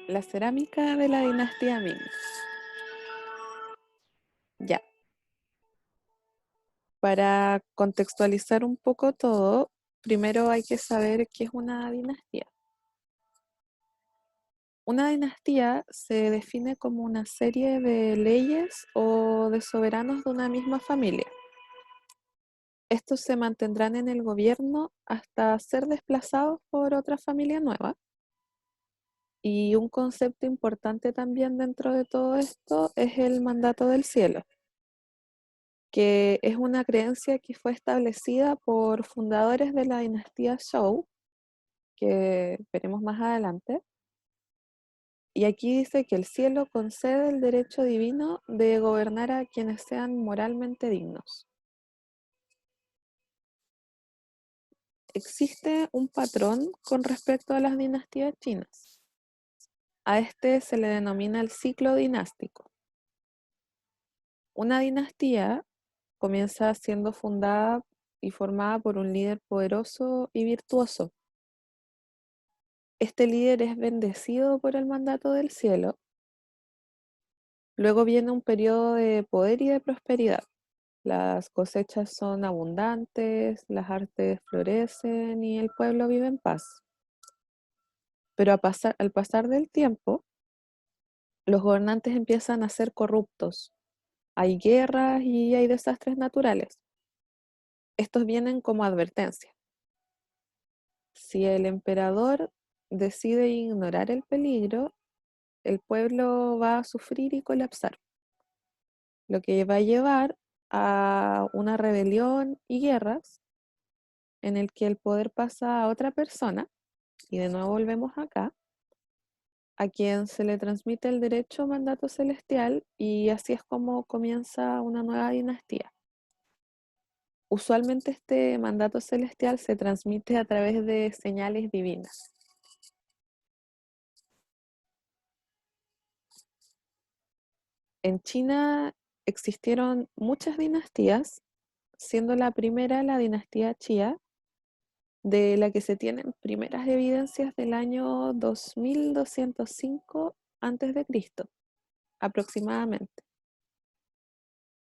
La cerámica de la dinastía Ming. Ya, para contextualizar un poco todo, primero hay que saber qué es una dinastía. Una dinastía se define como una serie de leyes o de soberanos de una misma familia. Estos se mantendrán en el gobierno hasta ser desplazados por otra familia nueva. Y un concepto importante también dentro de todo esto es el mandato del cielo, que es una creencia que fue establecida por fundadores de la dinastía Zhou, que veremos más adelante. Y aquí dice que el cielo concede el derecho divino de gobernar a quienes sean moralmente dignos. Existe un patrón con respecto a las dinastías chinas. A este se le denomina el ciclo dinástico. Una dinastía comienza siendo fundada y formada por un líder poderoso y virtuoso. Este líder es bendecido por el mandato del cielo. Luego viene un periodo de poder y de prosperidad. Las cosechas son abundantes, las artes florecen y el pueblo vive en paz. Pero al pasar del tiempo, los gobernantes empiezan a ser corruptos. Hay guerras y hay desastres naturales. Estos vienen como advertencia. Si el emperador decide ignorar el peligro, el pueblo va a sufrir y colapsar, lo que va a llevar a una rebelión y guerras en el que el poder pasa a otra persona, y de nuevo volvemos acá, a quien se le transmite el derecho mandato celestial y así es como comienza una nueva dinastía. Usualmente este mandato celestial se transmite a través de señales divinas. En China existieron muchas dinastías, siendo la primera la dinastía Xia, de la que se tienen primeras evidencias del año 2205 a.C. aproximadamente.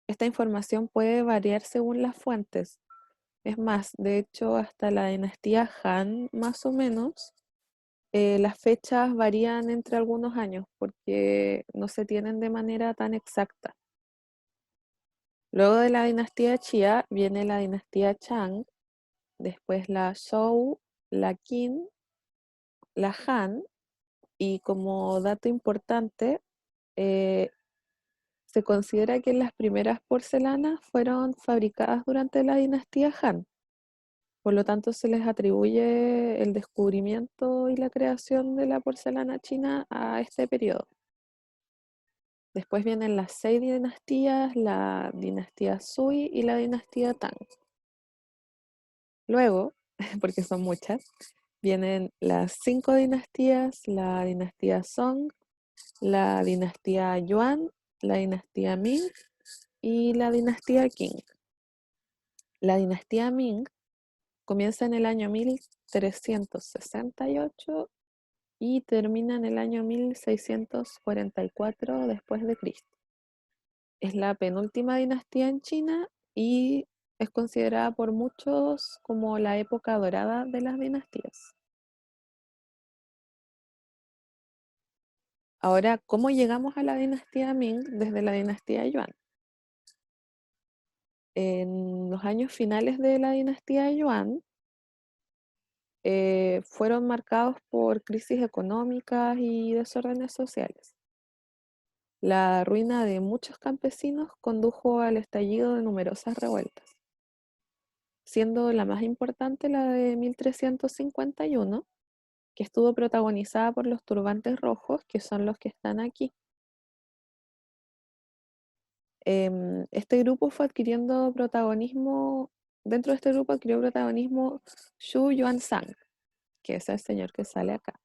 Esta información puede variar según las fuentes. Es más, de hecho, hasta la dinastía Han, más o menos, las fechas varían entre algunos años porque no se tienen de manera tan exacta. Luego de la dinastía Xia viene la dinastía Chang, después la Zhou, la Qin, la Han, y como dato importante, eh, se considera que las primeras porcelanas fueron fabricadas durante la dinastía Han. Por lo tanto, se les atribuye el descubrimiento y la creación de la porcelana china a este periodo. Después vienen las 6 dinastías, la dinastía Sui y la dinastía Tang. Luego, porque son muchas, vienen las 5 dinastías, la dinastía Song, la dinastía Yuan, la dinastía Ming y la dinastía Qing. La dinastía Ming comienza en el año 1368 y termina en el año 1644 después de Cristo. Es la penúltima dinastía en China y es considerada por muchos como la época dorada de las dinastías. Ahora, ¿cómo llegamos a la dinastía Ming desde la dinastía Yuan? En los años finales de la dinastía Yuan fueron marcados por crisis económicas y desórdenes sociales. La ruina de muchos campesinos condujo al estallido de numerosas revueltas, siendo la más importante la de 1351, que estuvo protagonizada por los turbantes rojos, que son los que están aquí. Este grupo fue adquiriendo protagonismo, dentro de este grupo adquirió protagonismo Xu Yuansang, que es el señor que sale acá.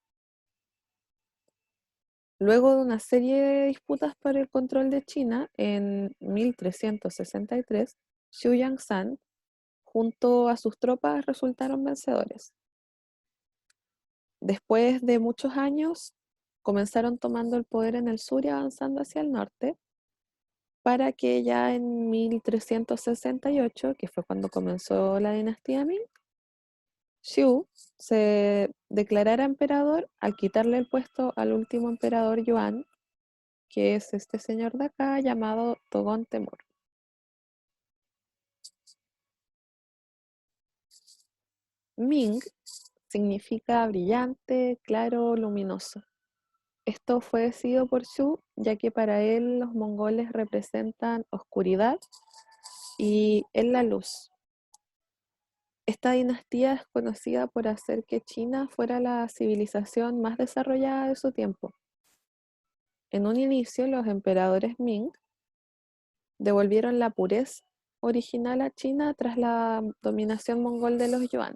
Luego de una serie de disputas por el control de China, en 1363, Xu Yangsan, junto a sus tropas, resultaron vencedores. Después de muchos años, comenzaron tomando el poder en el sur y avanzando hacia el norte, para que ya en 1368, que fue cuando comenzó la dinastía Ming, Xiu se declarara emperador al quitarle el puesto al último emperador Yuan, que es este señor de acá llamado Togón Temur. Ming significa brillante, claro, luminoso. Esto fue decidido por Xu, ya que para él los mongoles representan oscuridad y él la luz. Esta dinastía es conocida por hacer que China fuera la civilización más desarrollada de su tiempo. En un inicio, los emperadores Ming devolvieron la pureza original a China tras la dominación mongol de los Yuan.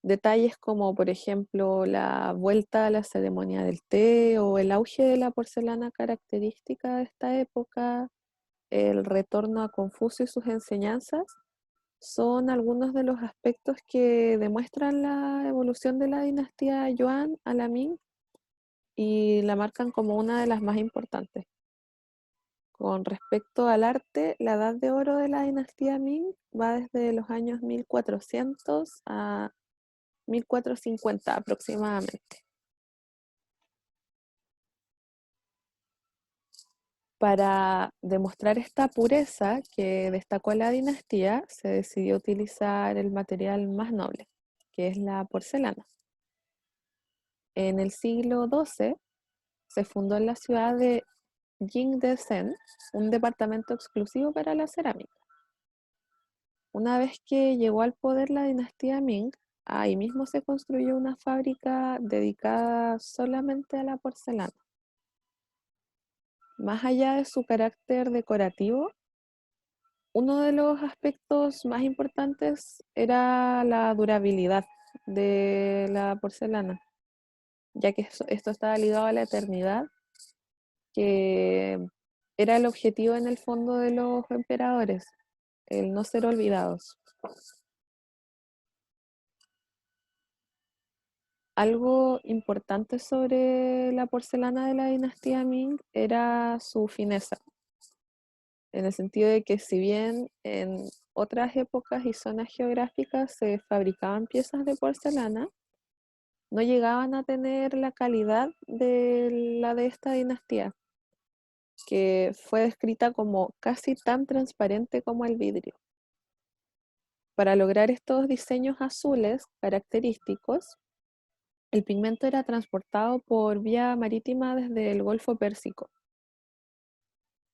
Detalles como, por ejemplo, la vuelta a la ceremonia del té o el auge de la porcelana característica de esta época, el retorno a Confucio y sus enseñanzas, son algunos de los aspectos que demuestran la evolución de la dinastía Yuan a la Ming y la marcan como una de las más importantes. Con respecto al arte, la edad de oro de la dinastía Ming va desde los años 1400 a 1450 aproximadamente. Para demostrar esta pureza que destacó la dinastía, se decidió utilizar el material más noble, que es la porcelana. En el siglo XII se fundó en la ciudad de Jingdezhen un departamento exclusivo para la cerámica. Una vez que llegó al poder la dinastía Ming, ahí mismo se construyó una fábrica dedicada solamente a la porcelana. Más allá de su carácter decorativo, uno de los aspectos más importantes era la durabilidad de la porcelana, ya que esto estaba ligado a la eternidad, que era el objetivo en el fondo de los emperadores, el no ser olvidados. Algo importante sobre la porcelana de la dinastía Ming era su fineza, en el sentido de que si bien en otras épocas y zonas geográficas se fabricaban piezas de porcelana, no llegaban a tener la calidad de la de esta dinastía, que fue descrita como casi tan transparente como el vidrio. Para lograr estos diseños azules característicos, el pigmento era transportado por vía marítima desde el Golfo Pérsico.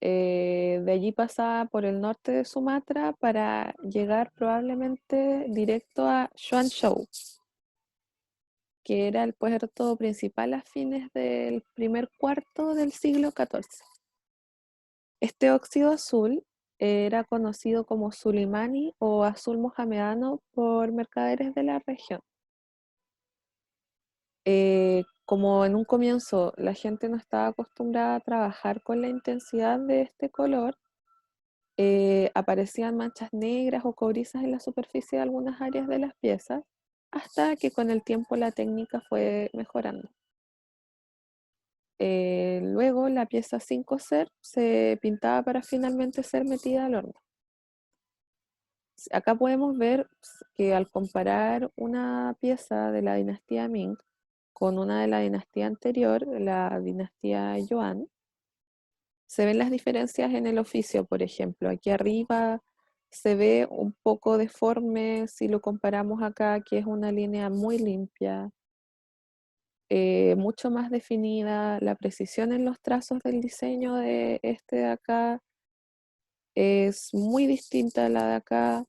De allí pasaba por el norte de Sumatra para llegar probablemente directo a Xuanzhou, que era el puerto principal a fines del primer cuarto del siglo XIV. Este óxido azul era conocido como Sulimani o azul mohamedano por mercaderes de la región. Como en un comienzo la gente no estaba acostumbrada a trabajar con la intensidad de este color, aparecían manchas negras o cobrizas en la superficie de algunas áreas de las piezas, hasta que con el tiempo la técnica fue mejorando. Luego la pieza sin cocer se pintaba para finalmente ser metida al horno. Acá podemos ver que al comparar una pieza de la dinastía Ming con una de la dinastía anterior, la dinastía Yuan, se ven las diferencias en el oficio. Por ejemplo, aquí arriba se ve un poco deforme si lo comparamos acá, que es una línea muy limpia, mucho más definida. La precisión en los trazos del diseño de este de acá es muy distinta a la de acá.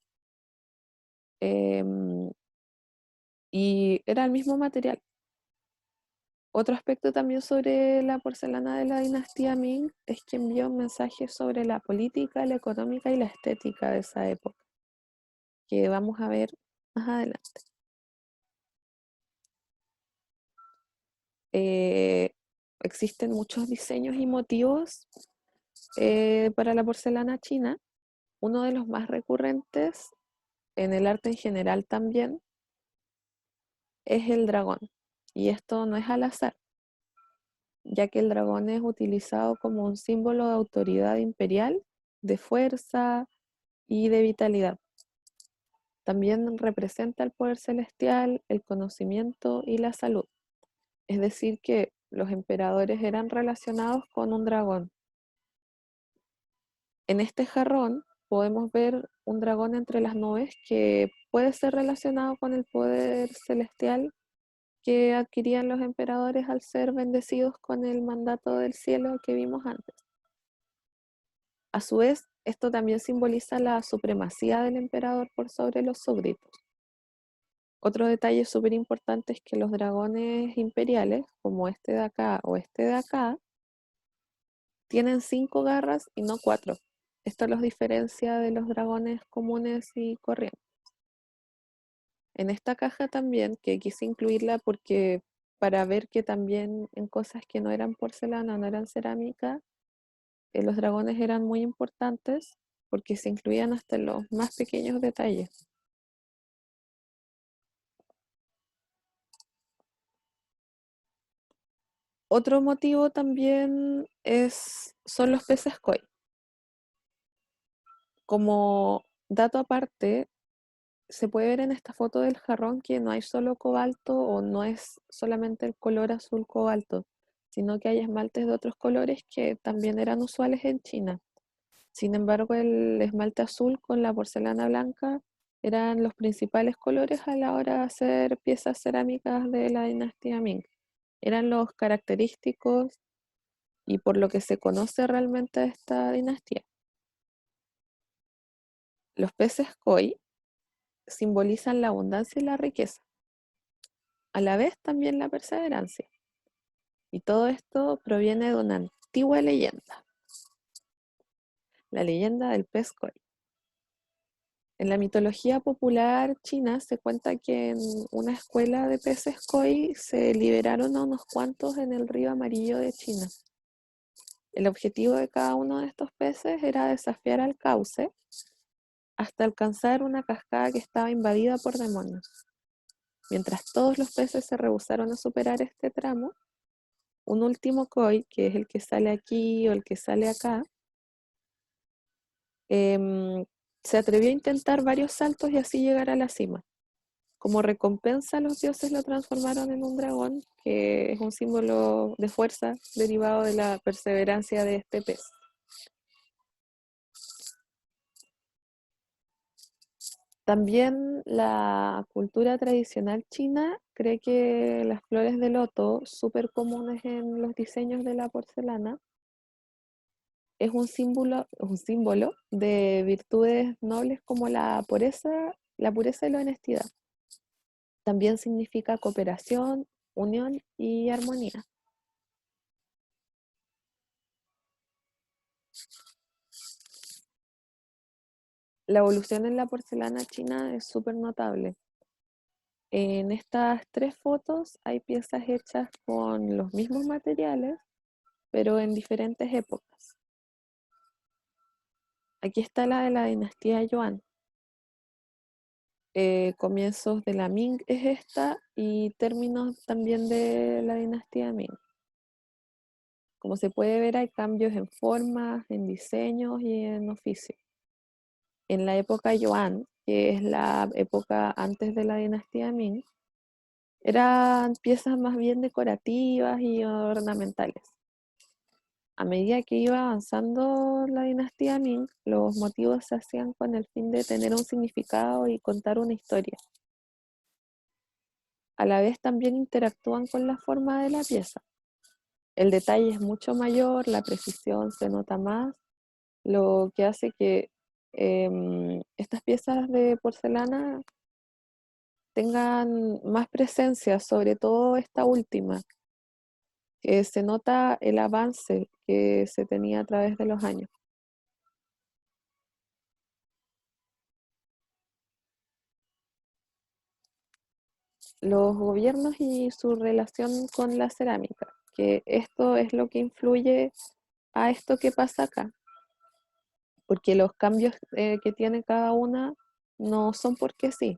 em, y era el mismo material. Otro aspecto también sobre la porcelana de la dinastía Ming es que envió un mensaje sobre la política, la económica y la estética de esa época, que vamos a ver más adelante. Eh, Existen muchos diseños y motivos para la porcelana china. Uno de los más recurrentes en el arte en general también es el dragón. Y esto no es al azar, ya que el dragón es utilizado como un símbolo de autoridad imperial, de fuerza y de vitalidad. También representa el poder celestial, el conocimiento y la salud. Es decir, que los emperadores eran relacionados con un dragón. En este jarrón podemos ver un dragón entre las nubes que puede ser relacionado con el poder celestial que adquirían los emperadores al ser bendecidos con el mandato del cielo que vimos antes. A su vez, esto también simboliza la supremacía del emperador por sobre los súbditos. Otro detalle súper importante es que los dragones imperiales, como este de acá o este de acá, tienen 5 garras y no 4. Esto los diferencia de los dragones comunes y corrientes. En esta caja también, que quise incluirla porque para ver que también en cosas que no eran porcelana, no eran cerámica, los dragones eran muy importantes porque se incluían hasta en los más pequeños detalles. Otro motivo también son los peces koi. Como dato aparte, se puede ver en esta foto del jarrón que no hay solo cobalto o no es solamente el color azul cobalto, sino que hay esmaltes de otros colores que también eran usuales en China. Sin embargo, el esmalte azul con la porcelana blanca eran los principales colores a la hora de hacer piezas cerámicas de la dinastía Ming. Eran los característicos y por lo que se conoce realmente de esta dinastía. Los peces koi simbolizan la abundancia y la riqueza, a la vez también la perseverancia. Y todo esto proviene de una antigua leyenda, la leyenda del pez koi. En la mitología popular china se cuenta que en una escuela de peces koi se liberaron a unos cuantos en el río Amarillo de China. El objetivo de cada uno de estos peces era desafiar al cauce hasta alcanzar una cascada que estaba invadida por demonios. Mientras todos los peces se rehusaron a superar este tramo, un último koi, que es el que sale aquí o el que sale acá, se atrevió a intentar varios saltos y así llegar a la cima. Como recompensa, los dioses lo transformaron en un dragón, que es un símbolo de fuerza derivado de la perseverancia de este pez. También la cultura tradicional china cree que las flores de loto, súper comunes en los diseños de la porcelana, es un símbolo de virtudes nobles como la pureza y la honestidad. También significa cooperación, unión y armonía. La evolución en la porcelana china es súper notable. En estas 3 fotos hay piezas hechas con los mismos materiales, pero en diferentes épocas. Aquí está la de la dinastía Yuan. Comienzos de la Ming es esta y términos también de la dinastía Ming. Como se puede ver, hay cambios en formas, en diseños y en oficio. En la época Yuan, que es la época antes de la dinastía Ming, eran piezas más bien decorativas y ornamentales. A medida que iba avanzando la dinastía Ming, los motivos se hacían con el fin de tener un significado y contar una historia. A la vez también interactúan con la forma de la pieza. El detalle es mucho mayor, la precisión se nota más, lo que hace que estas piezas de porcelana tengan más presencia, sobre todo esta última, que se nota el avance que se tenía a través de los años. Los gobiernos y su relación con la cerámica, que esto es lo que influye a esto que pasa acá, porque los cambios que tiene cada una no son porque sí.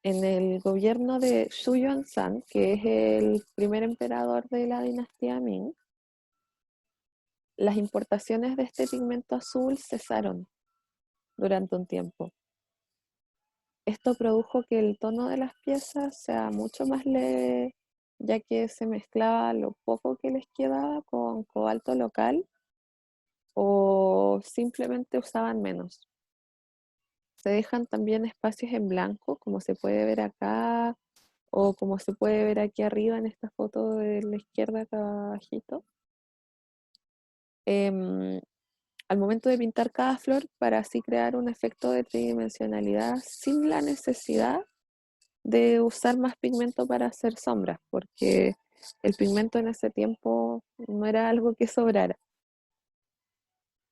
En el gobierno de Xu Yuanzhang, que es el primer emperador de la dinastía Ming, las importaciones de este pigmento azul cesaron durante un tiempo. Esto produjo que el tono de las piezas sea mucho más leve, ya que se mezclaba lo poco que les quedaba con cobalto local o simplemente usaban menos. Se dejan también espacios en blanco, como se puede ver acá o como se puede ver aquí arriba en esta foto de la izquierda acá abajito. Em, Al momento de pintar cada flor para así crear un efecto de tridimensionalidad sin la necesidad de usar más pigmento para hacer sombras, porque el pigmento en ese tiempo no era algo que sobrara.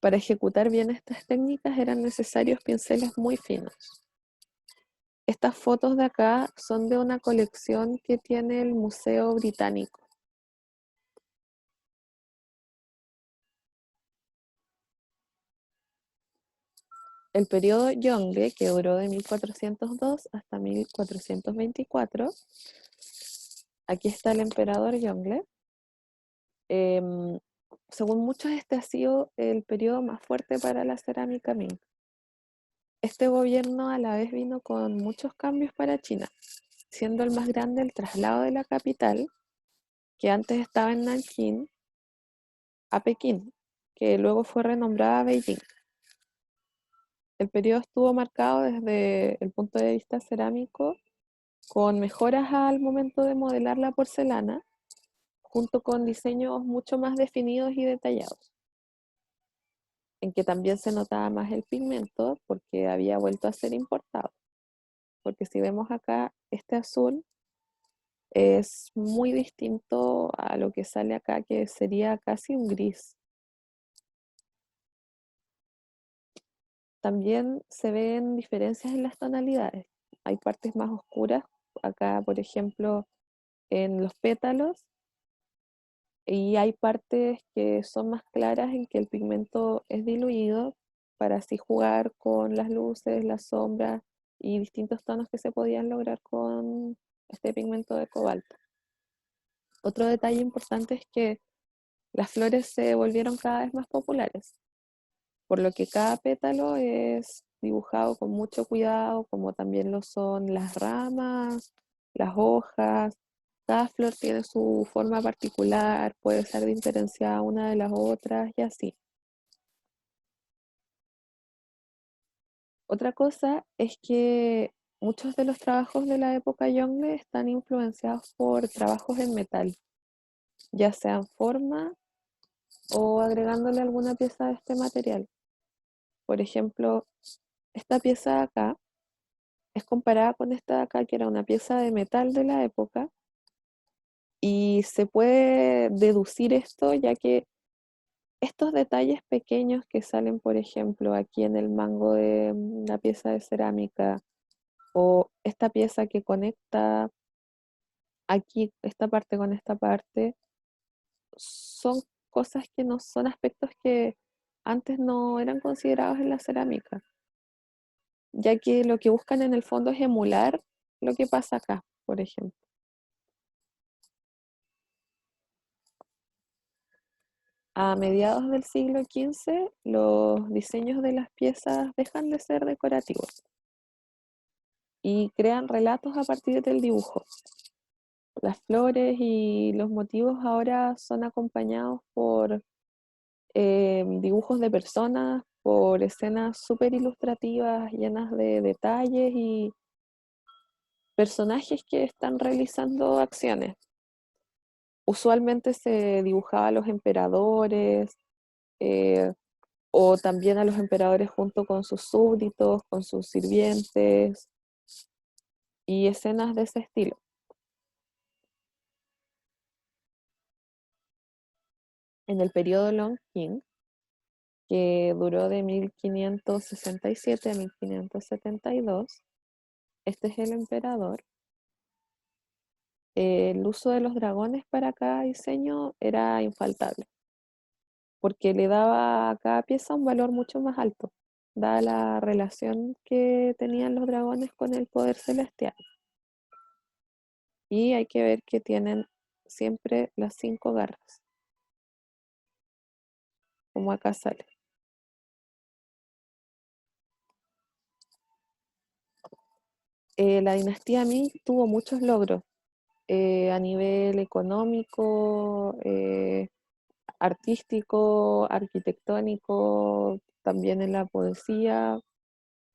Para ejecutar bien estas técnicas eran necesarios pinceles muy finos. Estas fotos de acá son de una colección que tiene el Museo Británico. El periodo Yongle, que duró de 1402 hasta 1424, aquí está el emperador Yongle. Em, Según muchos, este ha sido el periodo más fuerte para la cerámica Ming. Este gobierno a la vez vino con muchos cambios para China, siendo el más grande el traslado de la capital, que antes estaba en Nankín, a Pekín, que luego fue renombrada Beijing. El periodo estuvo marcado desde el punto de vista cerámico, con mejoras al momento de modelar la porcelana, junto con diseños mucho más definidos y detallados, en que también se notaba más el pigmento porque había vuelto a ser importado. Porque si vemos acá, este azul es muy distinto a lo que sale acá, que sería casi un gris. También se ven diferencias en las tonalidades. Hay partes más oscuras, acá por ejemplo en los pétalos, y hay partes que son más claras en que el pigmento es diluido para así jugar con las luces, las sombras y distintos tonos que se podían lograr con este pigmento de cobalto. Otro detalle importante es que las flores se volvieron cada vez más populares, por lo que cada pétalo es dibujado con mucho cuidado, como también lo son las ramas, las hojas. Cada flor tiene su forma particular, puede ser diferenciada una de las otras y así. Otra cosa es que muchos de los trabajos de la época Yongle están influenciados por trabajos en metal, ya sea en forma o agregándole alguna pieza de este material. Por ejemplo, esta pieza de acá es comparada con esta de acá, que era una pieza de metal de la época, y se puede deducir esto, ya que estos detalles pequeños que salen, por ejemplo, aquí en el mango de una pieza de cerámica, o esta pieza que conecta aquí esta parte con esta parte, son cosas que no son aspectos que antes no eran considerados en la cerámica, ya que lo que buscan en el fondo es emular lo que pasa acá, por ejemplo. A mediados del siglo XV, los diseños de las piezas dejan de ser decorativos y crean relatos a partir del dibujo. Las flores y los motivos ahora son acompañados por dibujos de personas, por escenas súper ilustrativas, llenas de detalles y personajes que están realizando acciones. Usualmente se dibujaba a los emperadores, eh, o también a los emperadores junto con sus súbditos, con sus sirvientes y escenas de ese estilo. En el periodo Long Qing, que duró de 1567 a 1572, este es el emperador. El uso de los dragones para cada diseño era infaltable, porque le daba a cada pieza un valor mucho más alto, dada la relación que tenían los dragones con el poder celestial. Y hay que ver que tienen siempre las 5 garras, como acá sale. La dinastía Ming tuvo muchos logros a nivel económico, artístico, arquitectónico, también en la poesía.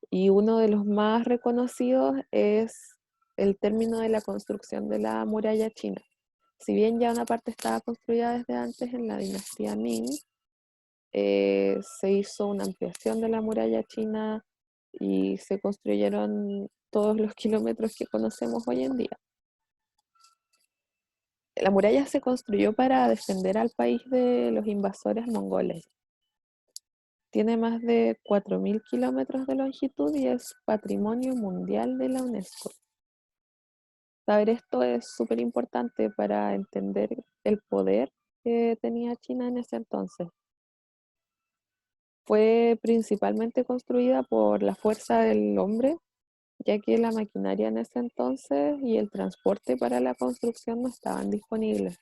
Y uno de los más reconocidos es el término de la construcción de la muralla china. Si bien ya una parte estaba construida desde antes en la dinastía Ming, se hizo una ampliación de la muralla china y se construyeron todos los kilómetros que conocemos hoy en día. La muralla se construyó para defender al país de los invasores mongoles. Tiene más de 4.000 kilómetros de longitud y es Patrimonio Mundial de la UNESCO. Saber esto es súper importante para entender el poder que tenía China en ese entonces. Fue principalmente construida por la fuerza del hombre, ya que la maquinaria en ese entonces y el transporte para la construcción no estaban disponibles.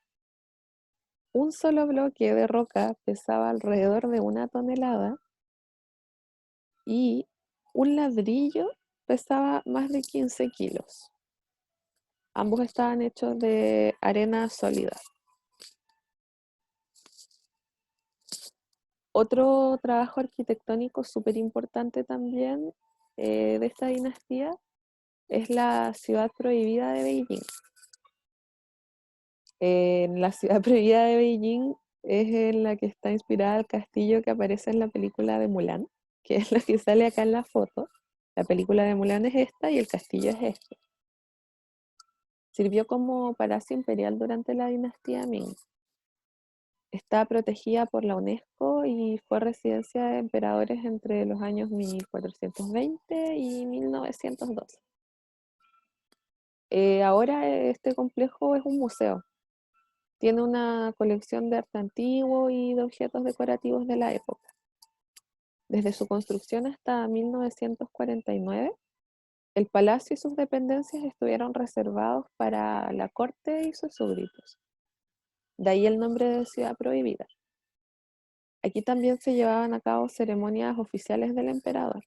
Un solo bloque de roca pesaba alrededor de 1 tonelada y un ladrillo pesaba más de 15 kilos. Ambos estaban hechos de arena sólida. Otro trabajo arquitectónico súper importante también de esta dinastía es la ciudad prohibida de Beijing. En la ciudad prohibida de Beijing es en la que está inspirada el castillo que aparece en la película de Mulan, que es la que sale acá en la foto. La película de Mulan es esta y el castillo es este. Sirvió como palacio imperial durante la dinastía Ming. Está protegida por la UNESCO y fue residencia de emperadores entre los años 1420 y 1912. Ahora este complejo es un museo. Tiene una colección de arte antiguo y de objetos decorativos de la época. Desde su construcción hasta 1949, el palacio y sus dependencias estuvieron reservados para la corte y sus súbditos. De ahí el nombre de Ciudad Prohibida. Aquí también se llevaban a cabo ceremonias oficiales del emperador.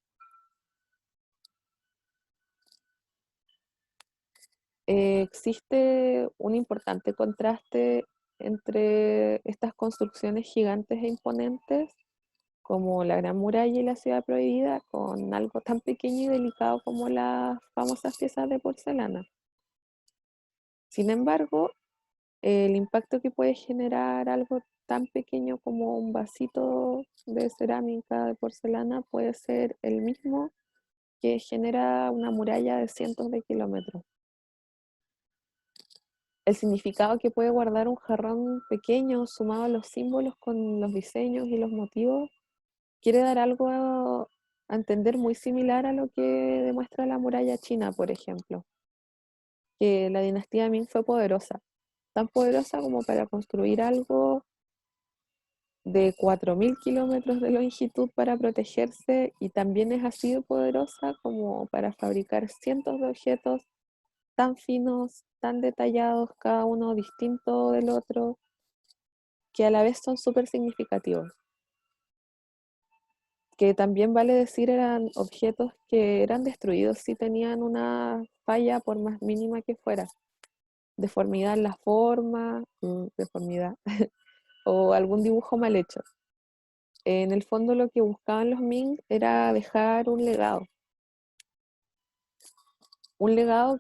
Existe un importante contraste entre estas construcciones gigantes e imponentes, como la Gran Muralla y la Ciudad Prohibida, con algo tan pequeño y delicado como las famosas piezas de porcelana. Sin embargo, el impacto que puede generar algo tan pequeño como un vasito de cerámica de porcelana puede ser el mismo que genera una muralla de cientos de kilómetros. El significado que puede guardar un jarrón pequeño sumado a los símbolos con los diseños y los motivos quiere dar algo a entender muy similar a lo que demuestra la muralla china, por ejemplo, que la dinastía Ming fue poderosa, tan poderosa como para construir algo de 4.000 kilómetros de longitud para protegerse y también es así de poderosa como para fabricar cientos de objetos tan finos, tan detallados, cada uno distinto del otro, que a la vez son súper significativos. Que también vale decir eran objetos que eran destruidos si tenían una falla por más mínima que fuera, deformidad en la forma, deformidad, o algún dibujo mal hecho. En el fondo lo que buscaban los Ming era dejar un legado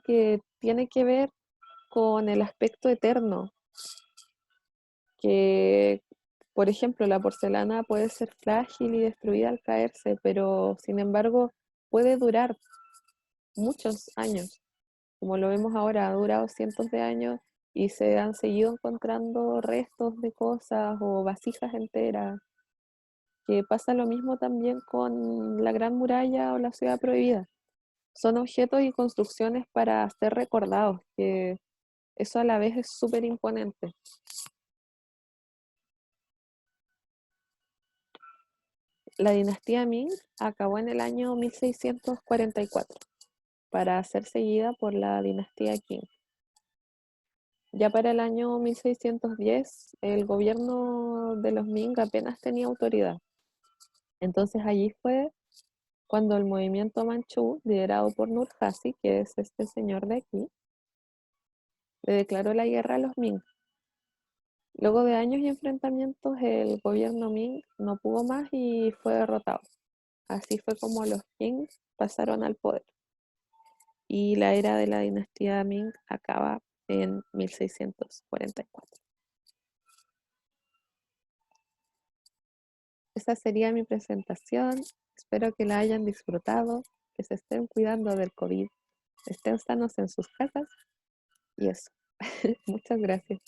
que tiene que ver con el aspecto eterno, que por ejemplo la porcelana puede ser frágil y destruida al caerse, pero sin embargo puede durar muchos años, como lo vemos ahora, ha durado cientos de años y se han seguido encontrando restos de cosas o vasijas enteras, que pasa lo mismo también con la Gran Muralla o la Ciudad Prohibida. Son objetos y construcciones para ser recordados, que eso a la vez es súper imponente. La dinastía Ming acabó en el año 1644 para ser seguida por la dinastía Qing. Ya para el año 1610, el gobierno de los Ming apenas tenía autoridad. Entonces allí fue cuando el movimiento manchú, liderado por Nurhaci, que es este señor de aquí, le declaró la guerra a los Ming. Luego de años y enfrentamientos, el gobierno Ming no pudo más y fue derrotado. Así fue como los Qing pasaron al poder. Y la era de la dinastía Ming acaba en 1644. Esa sería mi presentación. Espero que la hayan disfrutado, que se estén cuidando del COVID, estén sanos en sus casas y eso. Muchas gracias.